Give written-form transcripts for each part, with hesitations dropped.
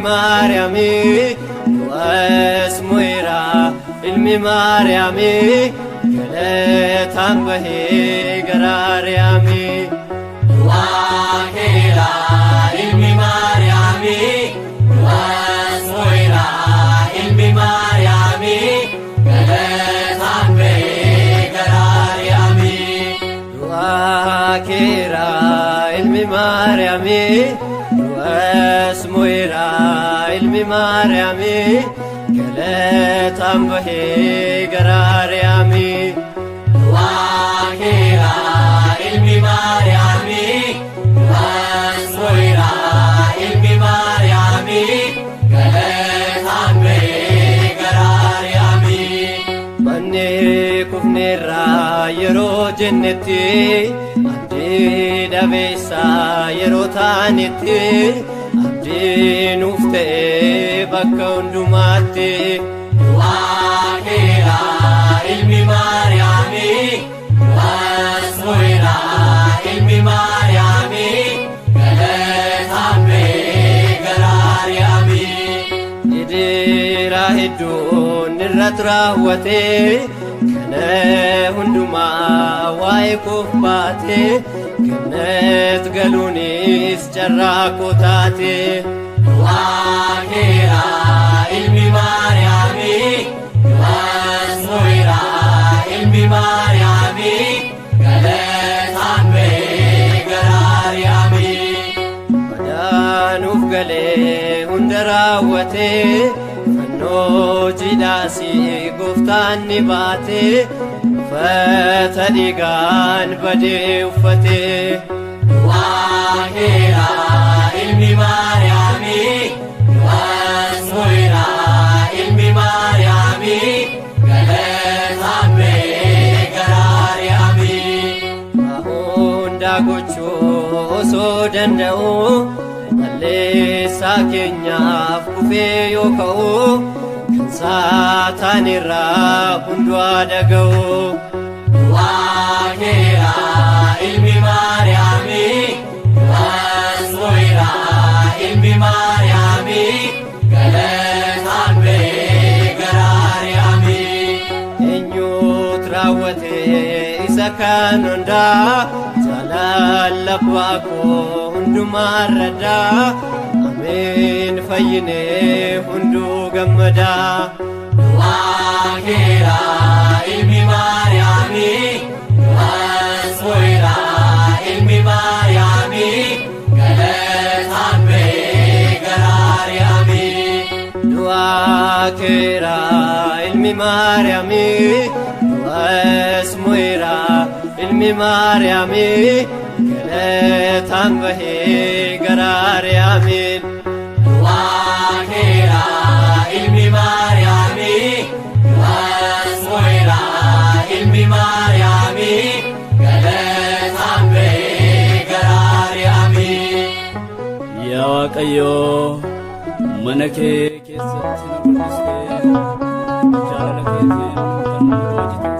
Mariami wasmuira ilmi Mariami galetan bahi garariami Wakira ilmi Mariami wasmuira ilmi Mariami galetan bahi garariami Wakira ilmi Mariami wasmuira ilmi Mariami galetan bahi garariami Wakira ilmi Mariami wasmuira ilmi Mariami galetan bahi garariami Manni kufnirra yero jenneti abdi dabesa yero taneti abdi nufte bakka hundumatti Wakira ilmi Mariami wasmuira ilmi Mariami galetan bahi garariami idira hiddun irrat raawwate kana hunduma waa'ee koof baate gannet galuunis carraaqoo taate Wakira ilmi Mariami wasmuira ilmi Mariami galetan bahi garariami Madaanuuf galee hunda raawwate fannoo jidhaasii gooftaan ni baate uffata dhiigaan badee uffate Wakira ilmi Mariami wasmuira ilmi Mariami galetan bahi garariami hunda gochuu osoo danda'u balleessaa keenyaaf kufee yoo ka'u kan saataan irraa hundumaa dhaga'u Wakira ilmi Mariami wasmuira ilmi Mariami galetan bahi garariami eenyuut raawwate isa kan hundaa jaalala abbaa koo hundumaarradhaa ameen fayyinee hunduu gammadaa Wakira ilmi Mariami wasmuira ilmi Mariami galetan bahi garariami Wakira ilmi Mariami wasmuira ilmi Mariami galetan bahi garariami Wakira ilmi Mariami wasmuira ilmi Mariami galetan bahi garariami Yaa Waaqayyoo mana kee keessatti na guddistee jaalala keetiin kan nu hoojite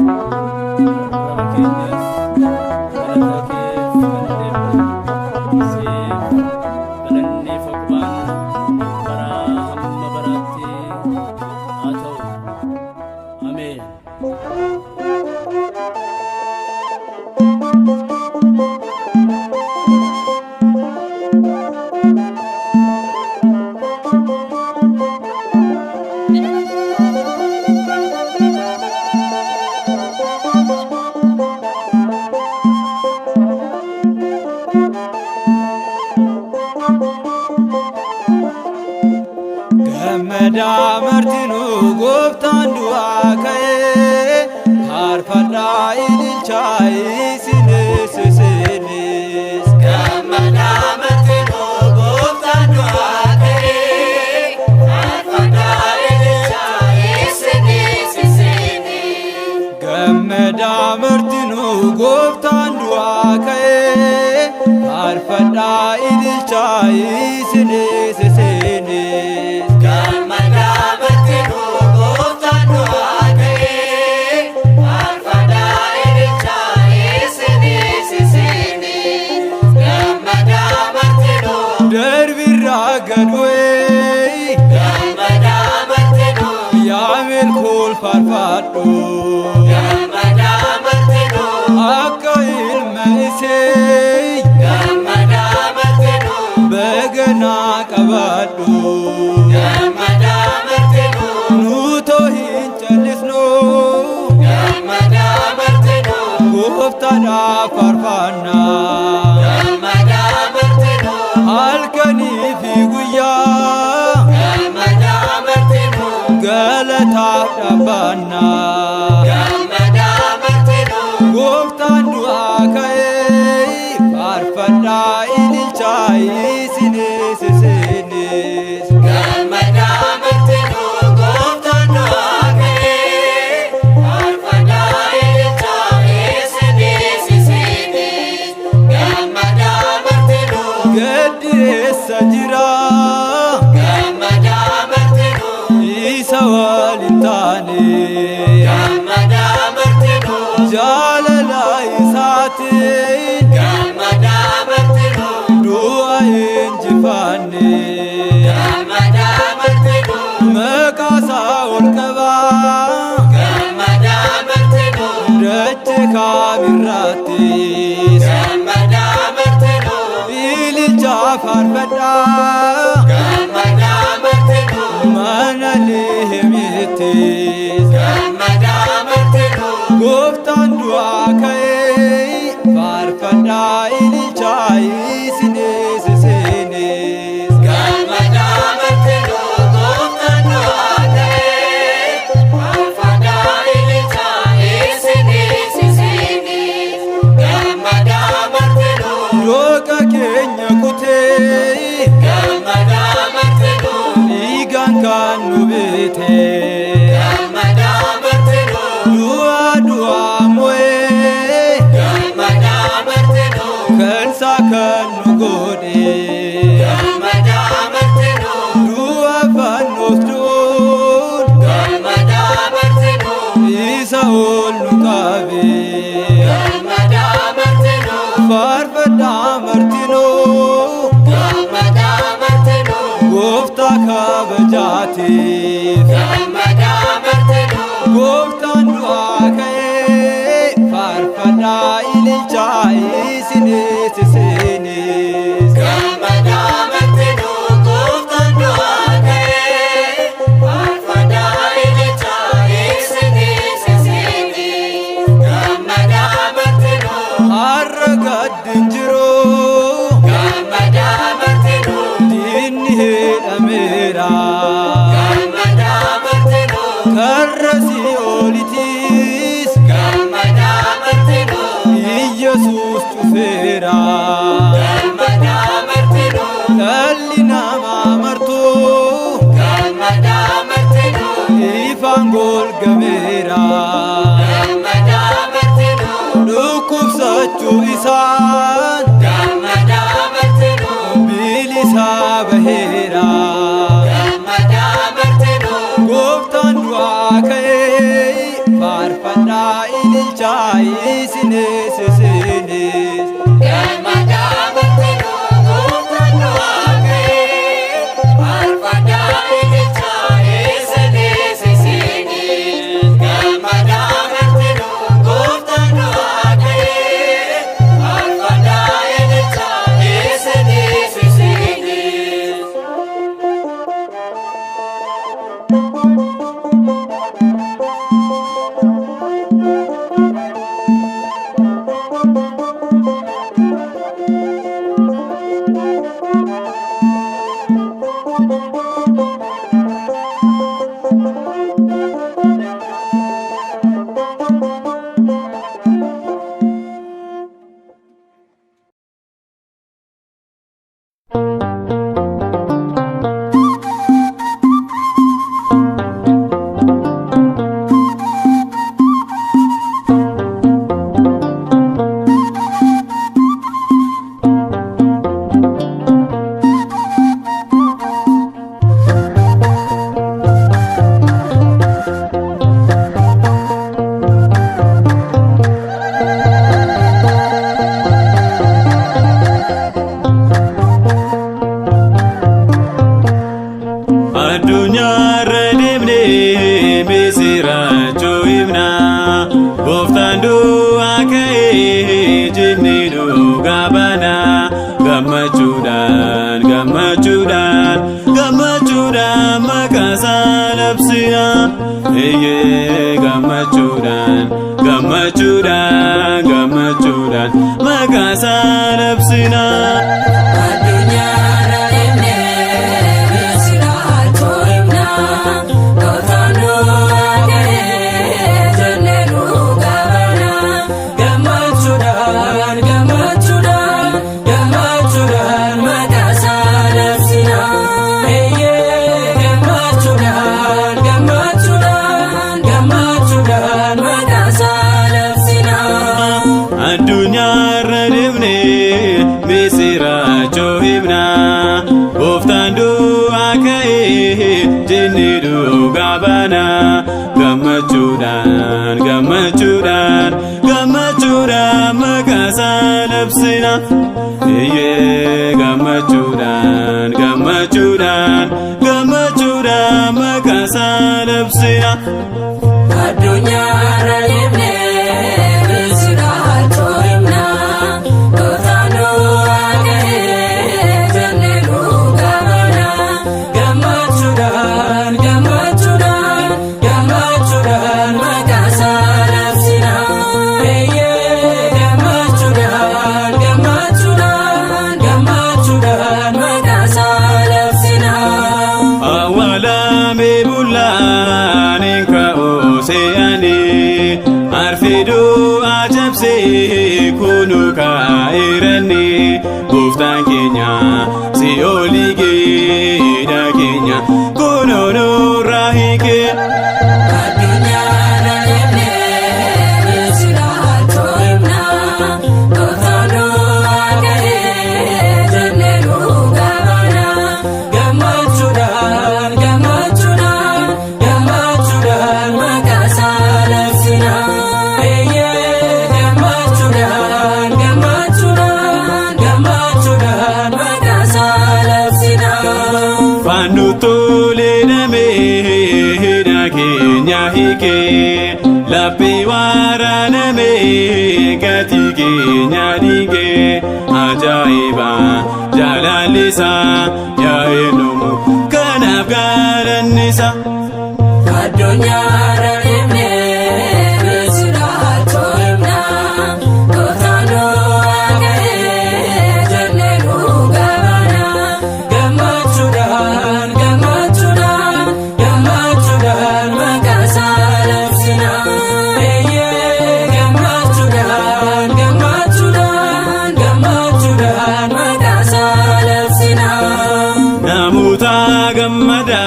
warra keenyas galataa keef kan deemnu siif galanni foqbaan baraa hamma baraatti haa ta'u ameen Gammadaa martinuu gooftaan du'aa ka'ee faarfadhaa ililchaa isinis isinis Gammadaa martinuu gooftaan du'aa ka'ee faarfadhaa ililchaa isinis isinis Gammadaa martinuu gooftaan du'aa ka'ee faarfadhaa ililchaa isinis isinis Gammadaa martinuu gooftaan du'aa ka'ee faarfadhaa ililchaa isinis isinis Gammadaa martinuu darbirraa gad bu'ee akka ilma isee gammada martinu beeganaa qabadhu gammada martinu nuutoo hin callisnu gammada martinu gooftaadhaaf faarfannaa gammada martinu halkanii fi guyyaa gammada martinu galataaf dhaabannaa gammada martinu gooftaan du'aa ka'ee faarfadhaa ililchaa isinis isinis gammada martinu gooftaan du'aa ka'ee faarfadhaa ililchaa isinis isinis gammada martinu gaddi eessa jira gammada martinu isa waliin taane gammada martinu jaalala isaatiin gammada martinu du'a injifanne gammada martinu maqaasaa ol qabaa gammada martinu dachee kaamirrattis gammada martinu ililchaa faarfadhaa gammada martinu mana Leheemiittis gammada martinu gooftaan du'aa ka'ee faarfadhaa ililchaa isinis isinis gammada martinu gooftaan du'aa ka'ee faarfadhaa ililchaa isinis isinis gammada martinu dooqa keenya kutee gammada martinu dhiigaan kan nu beete gammada martinu du'aa mo'ee gammada martinu kan isaa kan nu godhe gammada martinu du'a fannoos du'uun gammada martinu isa ol nu qabe gammada martinu faarfadhaa martinuu gammada martinu gooftaa kabajaatiif gammada martinu gooftaan du'aa ka'ee faarfadhaa ililchaa isinis isinis gammada martinu gooftaan du'aa ka'ee faarfadhaa ililchaa isinis isinis gammada martinu har'a gaddin jiru gammada martinu diinni hidhameera gammada martinu karra si'oolitis gammada martinu Iyyasuus cufeera gammada martinu dhalli namaa martuu gammada martinu ifaan golgameera gammada martinu dhukkubsachuu isaan gammada martinu bilisaa baheera gammada martinu gooftaan du'aa ka'ee faarfadhaa ililchaa isinis isinis gammada martinu gooftaan du'aa ka'ee faarfadhaa ililchaa isinis isinis gammada martinu gooftaan du'aa ka'ee faarfadhaa eeyyee gammachuudhaan gammachuudhaan gammachuudhaan maqaa isaa labsina. Addunyaarra deemnee misiraachoo himna gooftaan du'aa ka'ee jennee dhugaa baana gammachuudhaan gammachuudhaan gammachuudhaan maqaa isaa labsina eeyyee gammachuudhaan gammachuudhaan gammachuudhaan maqaa isaa labsina. Addunyaarra deemnee arfiduu ajabsee kunu kaa'eeranne gooftaan keenya si olii geedha keenya kunoo nurraa hiike. Laphee waraanamee gatii keenya dhiigee ajaa'iba jaalallisaa yaa'ee numu kanaaf galannisaa. Addunyaarra deemnee misiraachoo himna gooftaan du'aa ka'ee jennee dhugaa baana gammachuudhaan gammachuudhaan gammachuudhaan maqaa isaa labsina.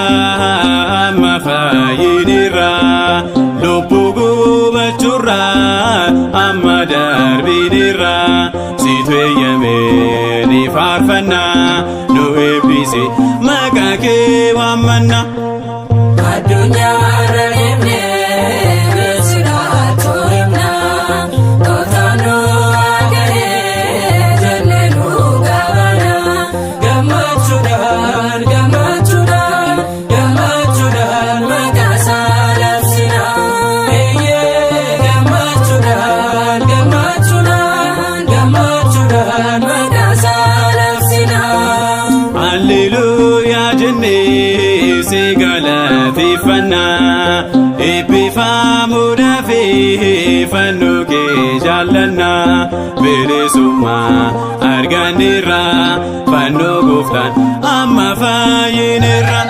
Amma fayyinirraa lubbuu gubachurraa amma darbinirraa situ eeyyamee ni faarfannaa nu eebbise maqaa kee waammanna. Addunyaarra deemnee misiraachoo himna gooftaan du'aa ka'ee jennee dhugaa baana gammachuudhaan gammachuudhaan gammachuudhaan maqaa isaa labsina eeyyee gammachuudhaan gammachuudhaan gammachuudhaan maqaa isaa labsina. Alleluuyaa jennee si galateeffannaa eebbifamuudhaaf fannoo kee jaallannaa bilisummaa arganneerra fannoo gooftaan amma fayyinirra.